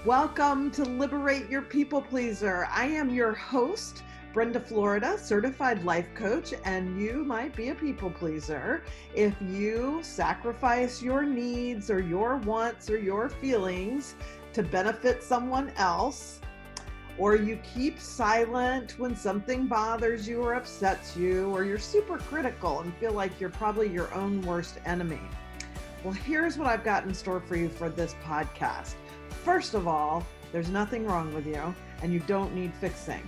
Welcome to Liberate Your People Pleaser. I am your host, Brenda Florida, certified life coach, and you might be a people pleaser if you sacrifice your needs or your wants or your feelings to benefit someone else, or you keep silent when something bothers you or upsets you, or you're super critical and feel like you're probably your own worst enemy. Well, here's what I've got in store for you for this podcast. First of all, there's nothing wrong with you and you don't need fixing.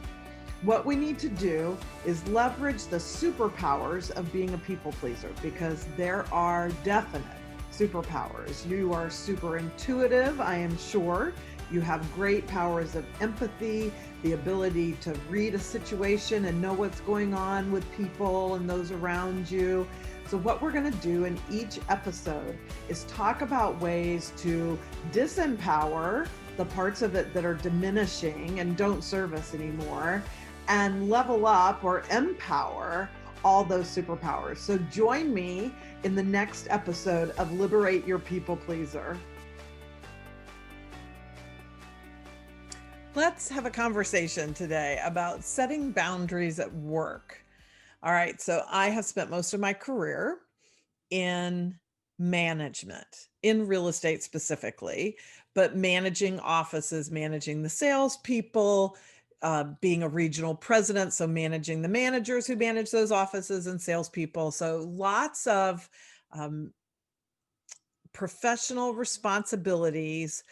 What we need to do is leverage the superpowers of being a people pleaser, because there are definite superpowers. You are super intuitive, I am sure. You have great powers of empathy, the ability to read a situation and know what's going on with people and those around you. So what we're going to do in each episode is talk about ways to disempower the parts of it that are diminishing and don't serve us anymore, and level up or empower all those superpowers. So join me in the next episode of Liberate Your People Pleaser. Let's have a conversation today about setting boundaries at work. All right, so I have spent most of my career in management, in real estate specifically, but managing offices, managing the salespeople, being a regional president, so managing the managers who manage those offices and salespeople. So lots of professional responsibilities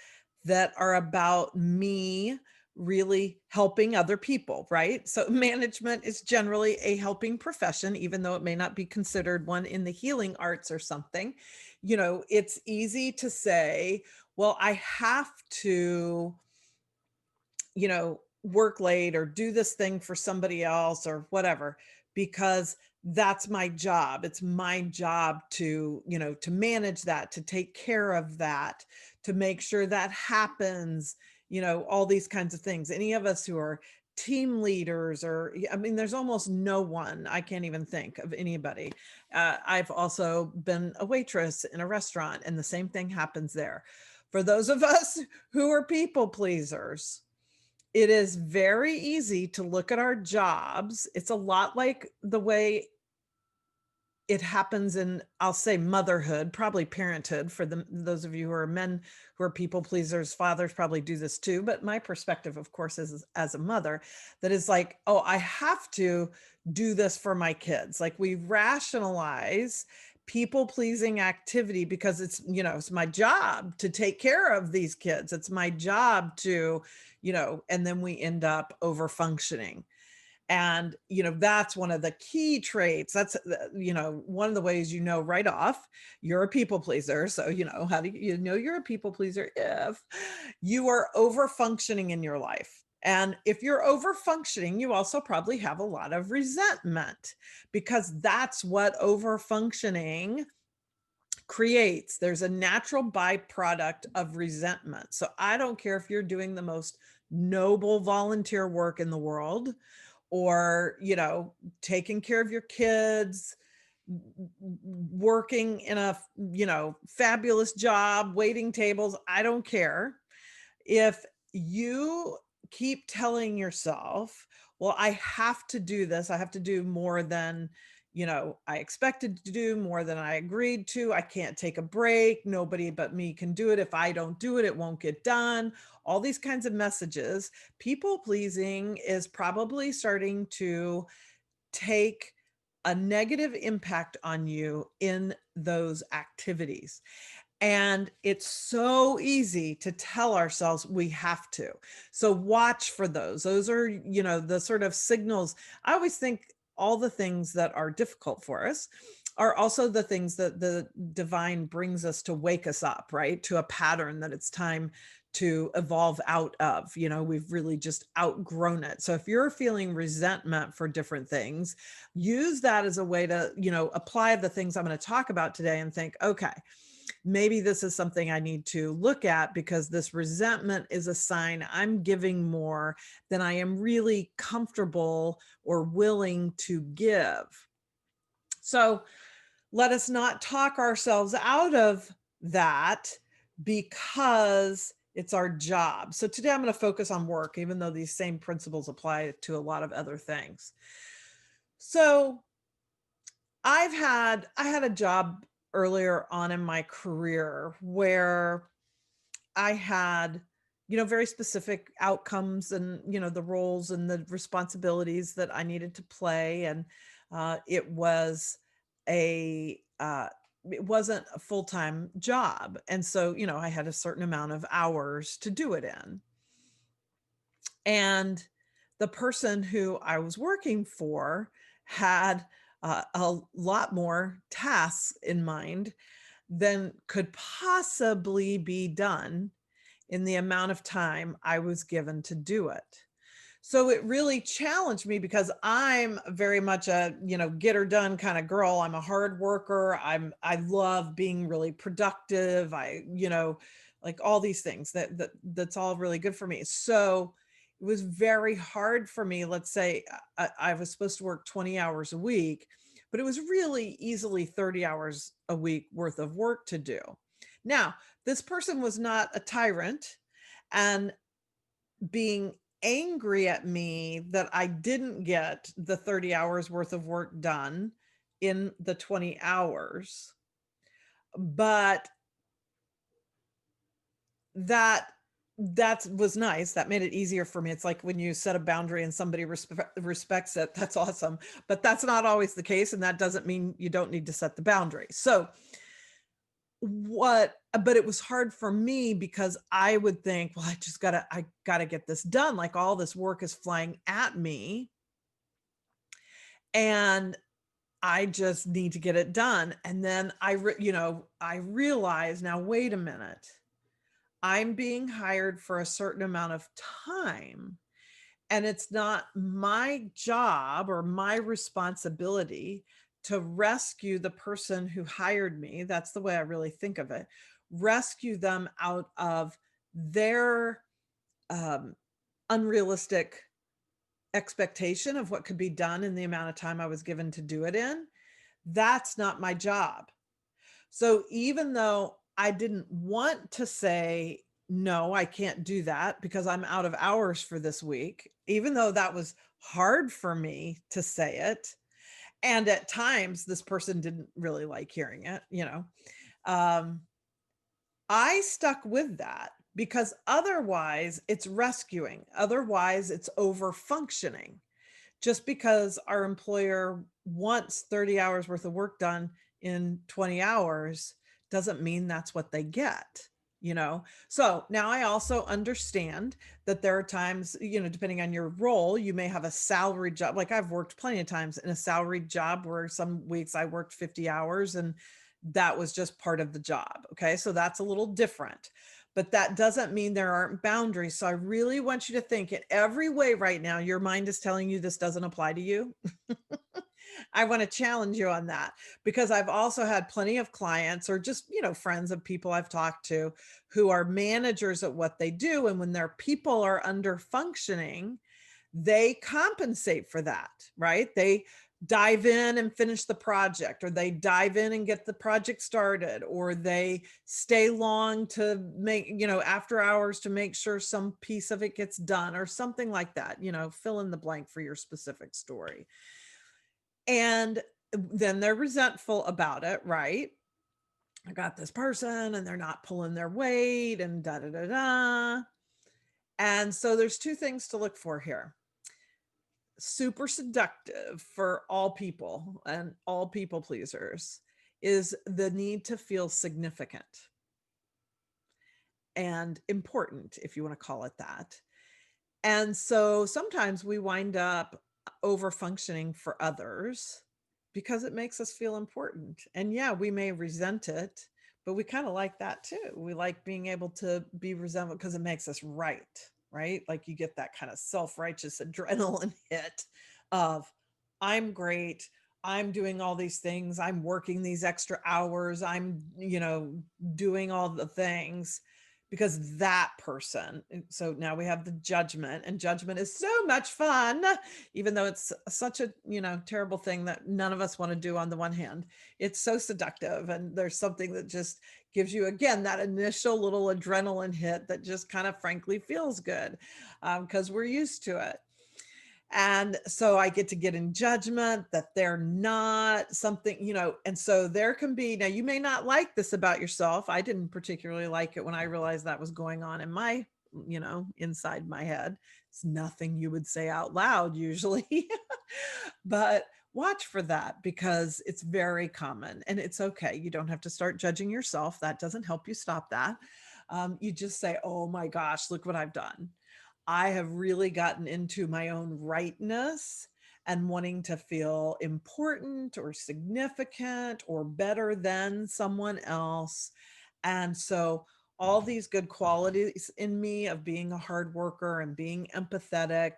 that are about me really helping other people, right? So management is generally a helping profession, even though it may not be considered one in the healing arts or something. You know, it's easy to say, well, I have to, work late or do this thing for somebody else or whatever, because that's my job. It's my job to, to manage that, to take care of that, to make sure that happens, all these kinds of things. Any of us who are team leaders, or, there's almost no one, I can't even think of anybody. I've also been a waitress in a restaurant, and the same thing happens there. For those of us who are people pleasers, it is very easy to look at our jobs. It's a lot like the way it happens in, I'll say, motherhood, probably parenthood for those of you who are men who are people pleasers. Fathers probably do this too. But my perspective, of course, is as a mother, that is like, oh, I have to do this for my kids. Like, we rationalize people pleasing activity because it's, it's my job to take care of these kids. It's my job to, and then we end up over functioning. And, that's one of the key traits. That's, one of the ways, right off, you're a people pleaser. So, how do you know you're a people pleaser? If you are over functioning in your life. And if you're over functioning, you also probably have a lot of resentment, because that's what over functioning creates. There's a natural byproduct of resentment. So I don't care if you're doing the most noble volunteer work in the world, or, taking care of your kids, working in a, fabulous job, waiting tables. I don't care. If you keep telling yourself, well, I have to do this, I have to do more than, I expected to do, more than I agreed to. I can't take a break. Nobody but me can do it. If I don't do it, it won't get done. All these kinds of messages. People pleasing is probably starting to take a negative impact on you in those activities. And it's so easy to tell ourselves we have to. So watch for those. Those are, the sort of signals. I always think all the things that are difficult for us are also the things that the divine brings us to wake us up, right? To a pattern that it's time to evolve out of. We've really just outgrown it. So if you're feeling resentment for different things, use that as a way to, apply the things I'm going to talk about today and think, okay, maybe this is something I need to look at, because this resentment is a sign I'm giving more than I am really comfortable or willing to give. So let us not talk ourselves out of that because It's our job. So today I'm going to focus on work, even though these same principles apply to a lot of other things. So I had a job earlier on in my career where I had, very specific outcomes and, the roles and the responsibilities that I needed to play. And it was a, it wasn't a full-time job. And so, I had a certain amount of hours to do it in. And the person who I was working for had a lot more tasks in mind than could possibly be done in the amount of time I was given to do it. So it really challenged me because I'm very much a, get her done kind of girl. I'm a hard worker. I love being really productive. Like all these things that's all really good for me. So it was very hard for me. Let's say I was supposed to work 20 hours a week, but it was really easily 30 hours a week worth of work to do. Now, this person was not a tyrant and being angry at me that I didn't get the 30 hours worth of work done in the 20 hours. But that was nice. That made it easier for me. It's like when you set a boundary and somebody respects it, that's awesome. But that's not always the case. And that doesn't mean you don't need to set the boundary. So but it was hard for me because I would think, well, I gotta get this done. Like all this work is flying at me and I just need to get it done. And then I realize now, wait a minute, I'm being hired for a certain amount of time. And it's not my job or my responsibility to rescue the person who hired me. That's the way I really think of it. Rescue them out of their um, unrealistic expectation of what could be done in the amount of time I was given to do it in. That's not my job. So even though I didn't want to say, no, I can't do that because I'm out of hours for this week, even though that was hard for me to say it. And at times, this person didn't really like hearing it. Um, I stuck with that because otherwise it's rescuing. Otherwise, it's over functioning. Just because our employer wants 30 hours worth of work done in 20 hours doesn't mean that's what they get. So now I also understand that there are times, depending on your role, you may have a salaried job. Like I've worked plenty of times in a salaried job where some weeks I worked 50 hours and that was just part of the job. Okay. So that's a little different. But that doesn't mean there aren't boundaries. So I really want you to think in every way right now, your mind is telling you this doesn't apply to you. I want to challenge you on that because I've also had plenty of clients or just, friends of people I've talked to who are managers at what they do. And when their people are under functioning, they compensate for that, right? They dive in and finish the project, or they dive in and get the project started, or they stay long to make, after hours to make sure some piece of it gets done or something like that, fill in the blank for your specific story. And then they're resentful about it, right? I got this person and they're not pulling their weight and da da da da. And so there's two things to look for here. Super seductive for all people and all people pleasers is the need to feel significant and important, if you want to call it that. And so sometimes we wind up over functioning for others because it makes us feel important. And yeah, we may resent it, but we kind of like that too. We like being able to be resentful because it makes us right? Like you get that kind of self-righteous adrenaline hit of, I'm great. I'm doing all these things. I'm working these extra hours. I'm, doing all the things because that person. So now we have the judgment, and judgment is so much fun, even though it's such a, terrible thing that none of us want to do on the one hand. It's so seductive. And there's something that just gives you, again, that initial little adrenaline hit that just kind of frankly feels good, because we're used to it. And so I get to get in judgment that they're not something, and so there can be, now you may not like this about yourself. I didn't particularly like it when I realized that was going on in my, inside my head. It's nothing you would say out loud usually, but watch for that because it's very common and it's okay. You don't have to start judging yourself. That doesn't help you stop that. You just say, oh my gosh, look what I've done. I have really gotten into my own rightness and wanting to feel important or significant or better than someone else. And so all these good qualities in me of being a hard worker and being empathetic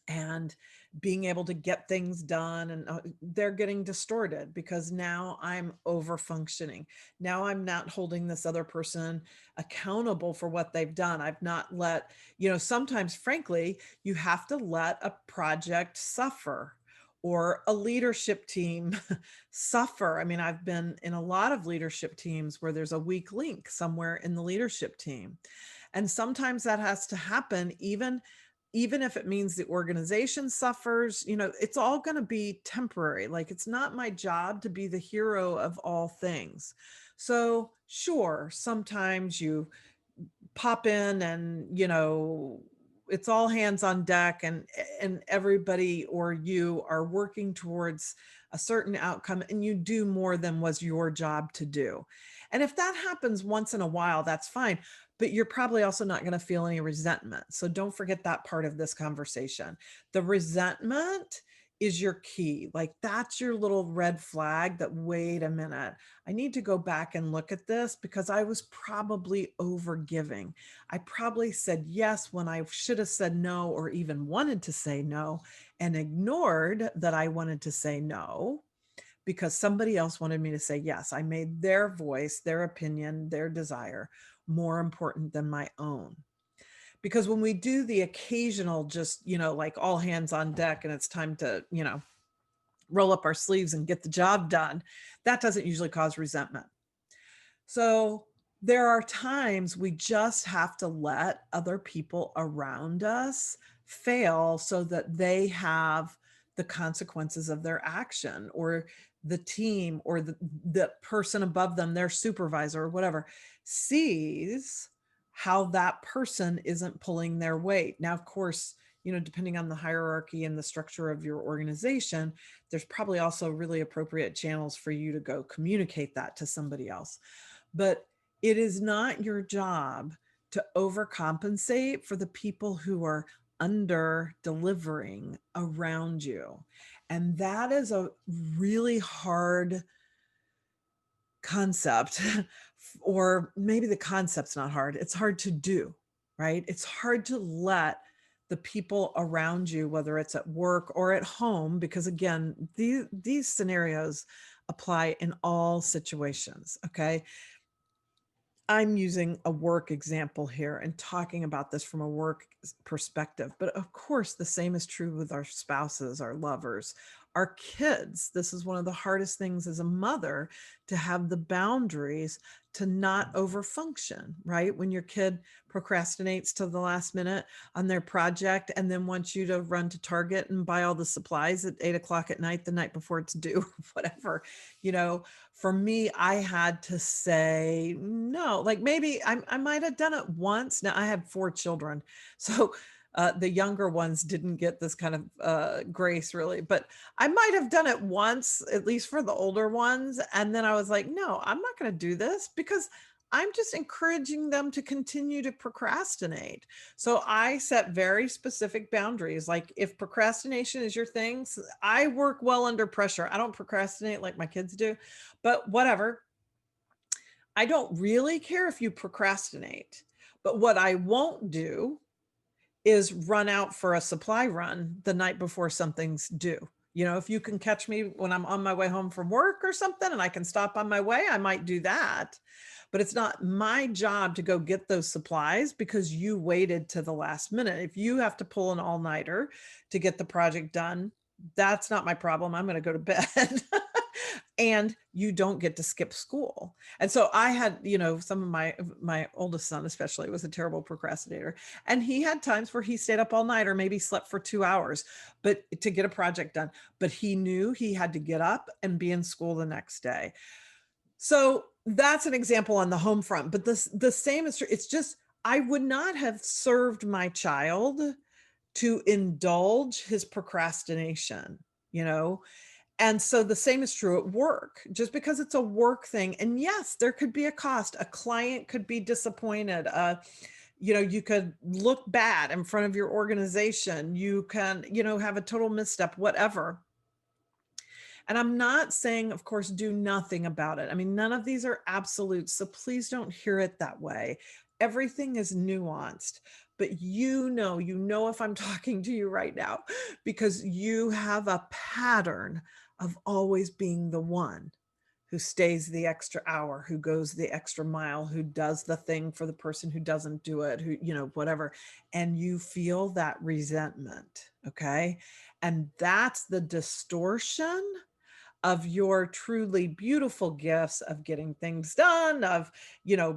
and being able to get things done, and they're getting distorted because now I'm over functioning. Now I'm not holding this other person accountable for what they've done. I've not let, sometimes frankly you have to let a project suffer or a leadership team suffer. I mean, I've been in a lot of leadership teams where there's a weak link somewhere in the leadership team, and sometimes that has to happen, even if it means the organization suffers. It's all going to be temporary. Like, it's not my job to be the hero of all things. So sure, sometimes you pop in and, it's all hands on deck, and everybody or you are working towards a certain outcome and you do more than was your job to do. And if that happens once in a while, that's fine, but you're probably also not going to feel any resentment. So don't forget that part of this conversation. The resentment is your key. Like, that's your little red flag that, wait a minute, I need to go back and look at this because I was probably over giving. I probably said yes when I should have said no, or even wanted to say no, and ignored that I wanted to say no because somebody else wanted me to say yes. I made their voice, their opinion, their desire more important than my own. Because when we do the occasional, just, like all hands on deck and it's time to, roll up our sleeves and get the job done, that doesn't usually cause resentment. So there are times we just have to let other people around us fail so that they have the consequences of their action, or the team or the person above them, their supervisor or whatever, sees how that person isn't pulling their weight. Now, of course, depending on the hierarchy and the structure of your organization, there's probably also really appropriate channels for you to go communicate that to somebody else. But it is not your job to overcompensate for the people who are under delivering around you. And that is a really hard concept, or maybe the concept's not hard. It's hard to do, right? It's hard to let the people around you, whether it's at work or at home, because again, these scenarios apply in all situations. Okay. I'm using a work example here and talking about this from a work perspective, but of course, the same is true with our spouses, our lovers, our kids. This is one of the hardest things as a mother, to have the boundaries to not overfunction, right? When your kid procrastinates to the last minute on their project and then wants you to run to Target and buy all the supplies at 8 o'clock at night, the night before it's due, whatever, for me, I had to say no. Like, maybe I might have done it once. Now, I had 4 children, so the younger ones didn't get this kind of grace really, but I might have done it once, at least for the older ones. And then I was like, no, I'm not going to do this because I'm just encouraging them to continue to procrastinate. So I set very specific boundaries. Like, if procrastination is your thing, I work well under pressure. I don't procrastinate like my kids do, but whatever. I don't really care if you procrastinate. But what I won't do is run out for a supply run the night before something's due. If you can catch me when I'm on my way home from work or something and I can stop on my way, I might do that. But it's not my job to go get those supplies because you waited to the last minute. If you have to pull an all-nighter to get the project done, that's not my problem. I'm going to go to bed. and you don't get to skip school. And so I had, some of my oldest son especially was a terrible procrastinator, and he had times where he stayed up all night or maybe slept for 2 hours, but to get a project done, but he knew he had to get up and be in school the next day. So that's an example on the home front, but the same is true. It's just I would not have served my child to indulge his procrastination, you know? And so the same is true at work, just because it's a work thing. And yes, there could be a cost. A client could be disappointed. You could look bad in front of your organization. You can, have a total misstep, whatever. And I'm not saying, of course, do nothing about it. I mean, none of these are absolutes. So please don't hear it that way. Everything is nuanced, but if I'm talking to you right now, because you have a pattern of always being the one who stays the extra hour, who goes the extra mile, who does the thing for the person who doesn't do it, who, whatever. And you feel that resentment. Okay. And that's the distortion of your truly beautiful gifts of getting things done, of,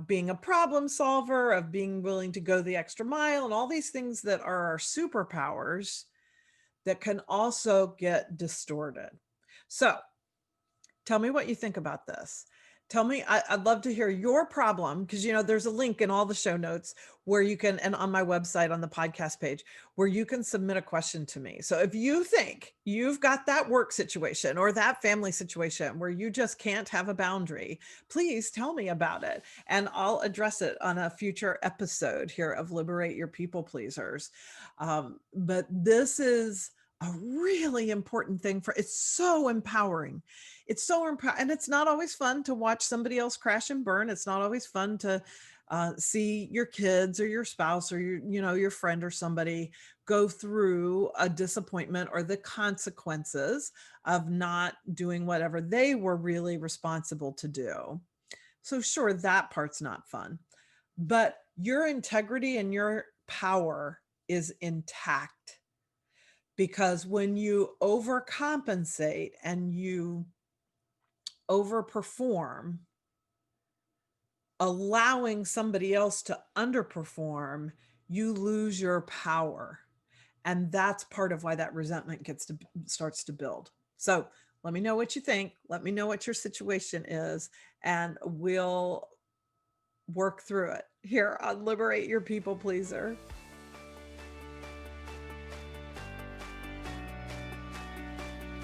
being a problem solver, of being willing to go the extra mile, and all these things that are our superpowers that can also get distorted. So tell me what you think about this. Tell me, I'd love to hear your problem, because, there's a link in all the show notes where you can, and on my website on the podcast page, where you can submit a question to me. So if you think you've got that work situation or that family situation where you just can't have a boundary, please tell me about it, and I'll address it on a future episode here of Liberate Your People Pleasers. But this is a really important thing it's so empowering. It's so empowering. And it's not always fun to watch somebody else crash and burn. It's not always fun to see your kids or your spouse or your friend or somebody go through a disappointment or the consequences of not doing whatever they were really responsible to do. So sure, that part's not fun, but your integrity and your power is intact. Because when you overcompensate and you overperform, allowing somebody else to underperform, you lose your power. And that's part of why that resentment starts to build. So let me know what you think. Let me know what your situation is, and we'll work through it here on Liberate Your People Pleaser.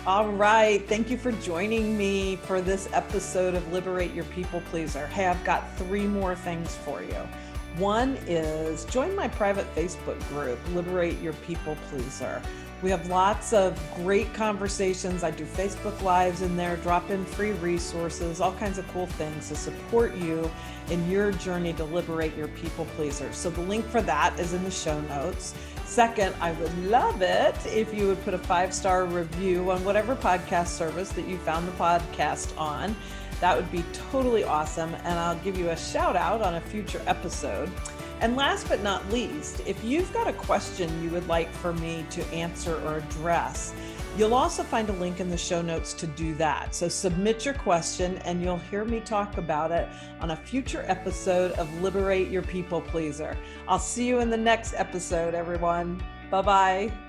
All right. Thank you for joining me for this episode of Liberate Your People Pleaser. Hey, I've got 3 more things for you. One is join my private Facebook group, Liberate Your People Pleaser. We have lots of great conversations. I do Facebook Lives in there, drop in free resources, all kinds of cool things to support you in your journey to liberate your people pleaser. So the link for that is in the show notes. Second, I would love it if you would put a 5-star review on whatever podcast service that you found the podcast on. That would be totally awesome, and I'll give you a shout out on a future episode. And last but not least, if you've got a question you would like for me to answer or address, you'll also find a link in the show notes to do that. So submit your question and you'll hear me talk about it on a future episode of Liberate Your People Pleaser. I'll see you in the next episode, everyone. Bye-bye.